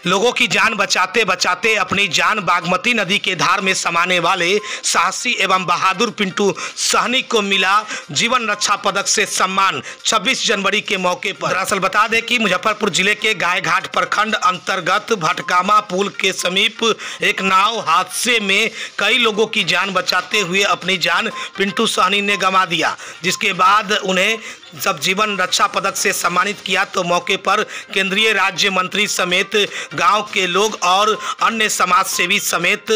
लोगों की जान बचाते बचाते अपनी जान बागमती नदी के धार में समाने वाले साहसी एवं बहादुर पिंटू सहनी को मिला जीवन रक्षा पदक से सम्मान 26 जनवरी के मौके पर। दरअसल बता दें कि मुजफ्फरपुर जिले के गायघाट प्रखंड अंतर्गत भटकामा पुल के समीप एक नाव हादसे में कई लोगों की जान बचाते हुए अपनी जान पिंटू सहनी ने गंवा दिया, जिसके बाद उन्हें जब जीवन रक्षा पदक से सम्मानित किया तो मौके पर केंद्रीय राज्य मंत्री समेत गांव के लोग और अन्य समाज सेवी समेत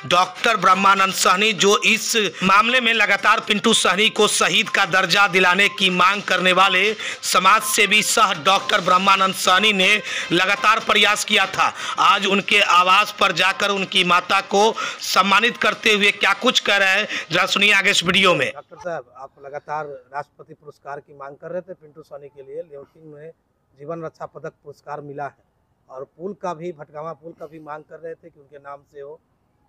डॉक्टर ब्रह्मानंद सहनी, जो इस मामले में लगातार पिंटू सहनी को शहीद का दर्जा दिलाने की मांग करने वाले समाज सेवी सह डॉक्टर ब्रह्मानंद सहनी ने लगातार प्रयास किया था। आज उनके आवास पर जाकर उनकी माता को सम्मानित करते हुए क्या कुछ कह रहे हैं, जरा सुनिए आगे इस वीडियो में। डॉक्टर साहब, आप लगातार राष्ट्रपति पुरस्कार की मांग कर रहे थे पिंटू सहनी के लिए, लेकिन उन्हें जीवन रक्षा पदक पुरस्कार मिला है और पुल का भी, भटगामा पुल का भी मांग कर रहे थे कि उनके नाम से हो।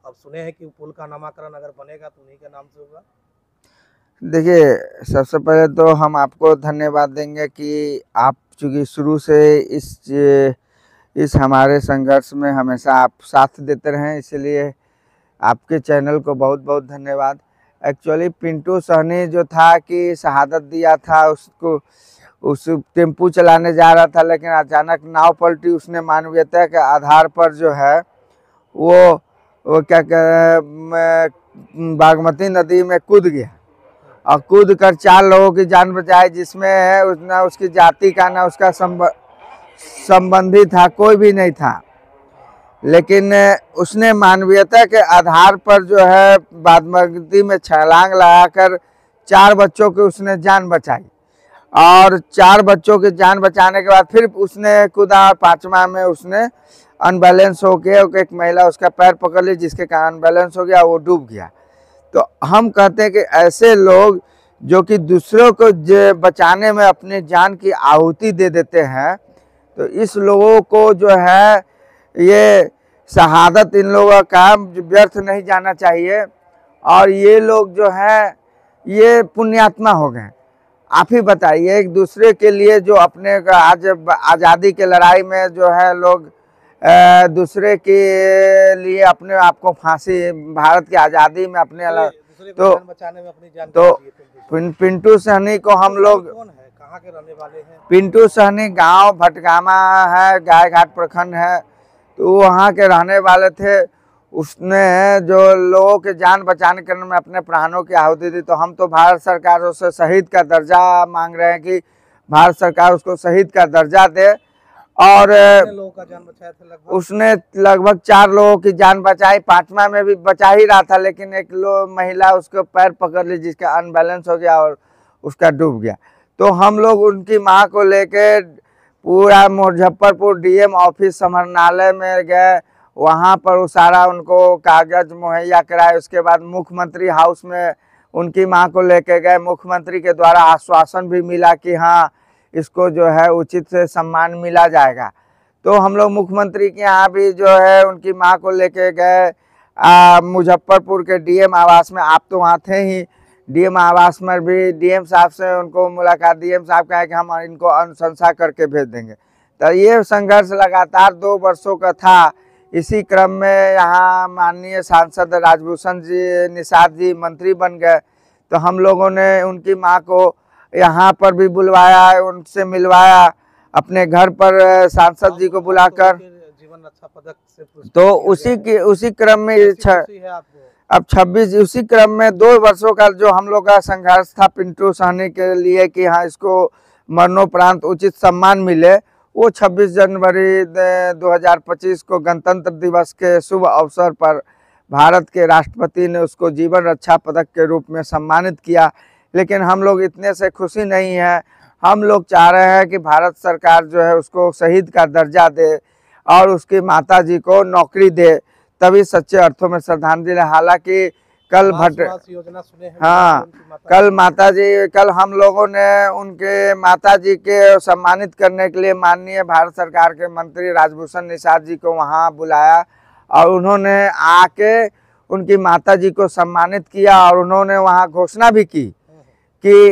अब सुने हैं कि पुल का नामकरण अगर बनेगा तो उन्हीं के नाम से होगा। देखिए, सबसे पहले तो हम आपको धन्यवाद देंगे कि आप चूँकि शुरू से इस हमारे संघर्ष में हमेशा आप साथ देते रहे, इसलिए आपके चैनल को बहुत बहुत धन्यवाद। एक्चुअली पिंटू सहनी जो था कि शहादत दिया था, उसको उस टेम्पू चलाने जा रहा था, लेकिन अचानक नाव पलटी। उसने मानवीयता के आधार पर जो है वो क्या बागमती नदी में कूद गया और कूद कर 4 लोगों की जान बचाई, जिसमें ना उसकी जाति का ना उसका संबंधी था, कोई भी नहीं था। लेकिन उसने मानवीयता के आधार पर जो है बागमती में छलांग लगाकर 4 बच्चों की उसने जान बचाई और 4 बच्चों की जान बचाने के बाद फिर उसने कूदा और 5वां में उसने अनबैलेंस हो गया। एक महिला उसका पैर पकड़ ली, जिसके कारण अनबैलेंस हो गया, वो डूब गया। तो हम कहते हैं कि ऐसे लोग जो कि दूसरों को बचाने में अपनी जान की आहुति दे देते हैं, तो इस लोगों को जो है ये शहादत इन लोगों का व्यर्थ नहीं जाना चाहिए और ये लोग जो है ये पुण्यात्मा हो गए। आप ही बताइए, एक दूसरे के लिए जो अपने आज आज़ादी के लड़ाई में जो है लोग दूसरे के लिए अपने आप को फांसी, भारत की आज़ादी में अपने तो बचाने में अपनी जान पिंटू सहनी को हम लोग, कौन है, कहाँ के रहने वाले हैं? पिंटू सहनी गांव भटगामा है, गायघाट प्रखंड है, तो वहाँ के रहने वाले थे। उसने जो लोगों के जान बचाने करने में अपने प्राणों की आहुति दी। तो हम तो भारत सरकार से शहीद का दर्जा मांग रहे हैं कि भारत सरकार उसको शहीद का दर्जा दे। और लोगों का जान बचाया था लगभग? उसने लगभग 4 लोगों की जान बचाई, 5वां में भी बचा ही रहा था, लेकिन एक महिला उसको पैर पकड़ ली, जिसका अनबैलेंस हो गया और उसका डूब गया। तो हम लोग उनकी माँ को लेके पूरा मुजफ्फरपुर डीएम ऑफिस समाहरणालय में गए, वहाँ पर वो सारा उनको कागज मुहैया कराए। उसके बाद मुख्यमंत्री हाउस में उनकी मां को लेके गए। मुख्यमंत्री के द्वारा आश्वासन भी मिला कि हाँ, इसको जो है उचित से सम्मान मिला जाएगा। तो हम लोग मुख्यमंत्री के यहाँ भी जो है उनकी मां को लेके गए मुजफ्फरपुर के डीएम आवास में। आप तो वहाँ थे ही, डीएम आवास में भी डीएम साहब से उनको मुलाकात, डीएम साहब कहा कि हम इनको अनुशंसा करके भेज देंगे। तो ये संघर्ष लगातार 2 वर्षों का था। इसी क्रम में यहाँ माननीय सांसद राजभूषण जी निषाद जी मंत्री बन गए, तो हम लोगों ने उनकी मां को यहाँ पर भी बुलवाया, उनसे मिलवाया, अपने घर पर सांसद जी को बुलाकर जीवन रक्षा पदक से तो उसी क्रम में अब 26 उसी क्रम में 2 वर्षों का जो हम लोग का संघर्ष था पिंटू सहनी के लिए कि हाँ, इसको मरणोपरांत उचित सम्मान मिले, वो 26 जनवरी 2025 को गणतंत्र दिवस के शुभ अवसर पर भारत के राष्ट्रपति ने उसको जीवन रक्षा पदक के रूप में सम्मानित किया। लेकिन हम लोग इतने से खुशी नहीं है। हम लोग चाह रहे हैं कि भारत सरकार जो है उसको शहीद का दर्जा दे और उसकी माताजी को नौकरी दे, तभी सच्चे अर्थों में श्रद्धांजलि। हालांकि कल योजना सुने हैं? हाँ, कल हम लोगों ने उनके माताजी के सम्मानित करने के लिए माननीय भारत सरकार के मंत्री राजभूषण निषाद जी को वहां बुलाया और उन्होंने आके उनकी माताजी को सम्मानित किया और उन्होंने वहां घोषणा भी की कि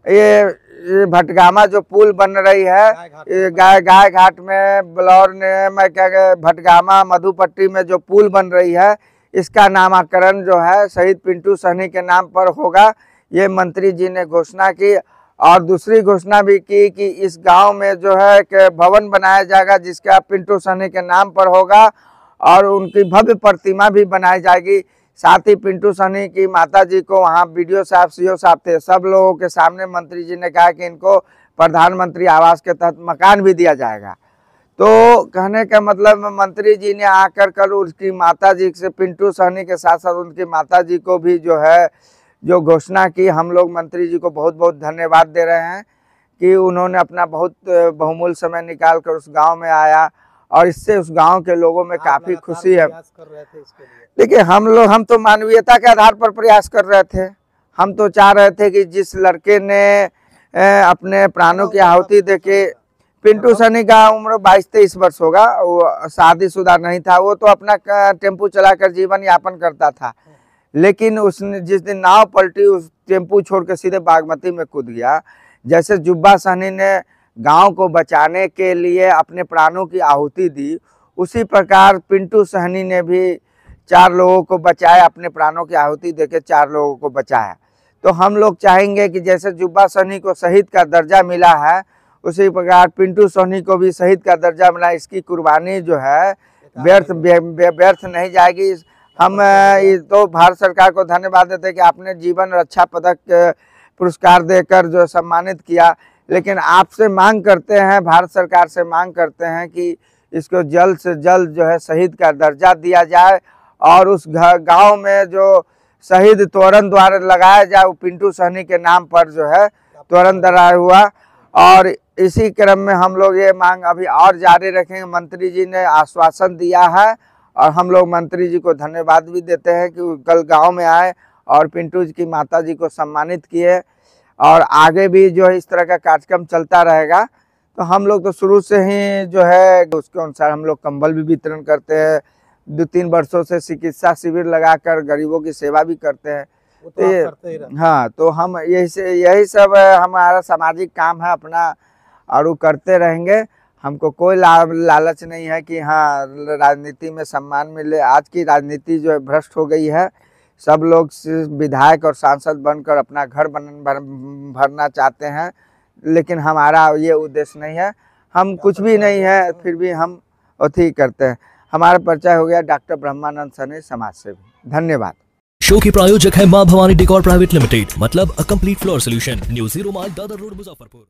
ये ये भटगामा जो पुल बन रही है, ये गाय घाट में बलौर ने मैं क्या भटगामा मधुपट्टी में जो पुल बन रही है, इसका नामकरण जो है शहीद पिंटू सहनी के नाम पर होगा। ये मंत्री जी ने घोषणा की और दूसरी घोषणा भी की कि इस गांव में जो है कि भवन बनाया जाएगा जिसका पिंटू सहनी के नाम पर होगा और उनकी भव्य प्रतिमा भी बनाई जाएगी। साथ ही पिंटू सहनी की माता जी को वहाँ बीडीओ साहब सीओ साहब थे, सब लोगों के सामने मंत्री जी ने कहा कि इनको प्रधानमंत्री आवास के तहत मकान भी दिया जाएगा। तो कहने का मतलब मंत्री जी ने आकर उसकी माता जी से पिंटू सहनी के साथ साथ उनकी माता जी को भी जो है जो घोषणा की, हम लोग मंत्री जी को बहुत बहुत धन्यवाद दे रहे हैं कि उन्होंने अपना बहुत बहुमूल्य समय निकाल कर उस गांव में आया और इससे उस गांव के लोगों में काफ़ी खुशी है। देखिए हम तो मानवीयता के आधार पर प्रयास कर रहे थे। हम तो चाह रहे थे कि जिस लड़के ने अपने प्राणों की आहुति देके, पिंटू सहनी का उम्र 22-23 वर्ष होगा, वो शादीशुदा नहीं था, वो तो अपना टेम्पू चलाकर जीवन यापन करता था। लेकिन उसने जिस दिन नाव पलटी उस टेम्पू छोड़ के सीधे बागमती में कूद गया। जैसे जुब्बा सहनी ने गांव को बचाने के लिए अपने प्राणों की आहुति दी, उसी प्रकार पिंटू सहनी ने भी 4 लोगों को बचाया, अपने प्राणों की आहुति देके 4 लोगों को बचाया। तो हम लोग चाहेंगे कि जैसे जुब्बा सहनी को शहीद का दर्जा मिला है, उसी प्रकार पिंटू सहनी को भी शहीद का दर्जा मिला। इसकी कुर्बानी जो है व्यर्थ नहीं जाएगी। हम तो भारत सरकार को धन्यवाद देते हैं कि आपने जीवन रक्षा पदक पुरस्कार देकर जो सम्मानित किया, लेकिन आपसे मांग करते हैं, भारत सरकार से मांग करते हैं कि इसको जल्द से जल्द जो है शहीद का दर्जा दिया जाए और उस गांव में जो शहीद तोरण द्वारा लगाया जाए वो पिंटू सहनी के नाम पर जो है तोरण दराया हुआ। और इसी क्रम में हम लोग ये मांग अभी और जारी रखेंगे। मंत्री जी ने आश्वासन दिया है और हम लोग मंत्री जी को धन्यवाद भी देते हैं कि कल गांव में आए और पिंटू जी की माता जी को सम्मानित किए और आगे भी जो है इस तरह का कार्यक्रम चलता रहेगा। तो हम लोग तो शुरू से ही जो है उसके अनुसार हम लोग कंबल भी वितरण करते हैं। 2-3 वर्षों से चिकित्सा शिविर लगाकर गरीबों की सेवा भी करते हैं। तो हाँ, तो हम यही सब हमारा सामाजिक काम है अपना और वो करते रहेंगे। हमको कोई लालच नहीं है कि हाँ राजनीति में सम्मान मिले। आज की राजनीति जो है भ्रष्ट हो गई है। सब लोग सिर्फ विधायक और सांसद बनकर अपना घर भरना चाहते हैं, लेकिन हमारा ये उद्देश्य नहीं है। हम कुछ भी नहीं है, फिर भी हम अथी करते हैं। हमारा परिचय हो गया डॉक्टर ब्रह्मानंद सहनी, समाज सेवी। धन्यवाद। शो के प्रायोजक है मां भवानी डेकोर प्राइवेट लिमिटेड, मतलब a complete floor solution, new 0 mile Dadar road, Muzaffarpur.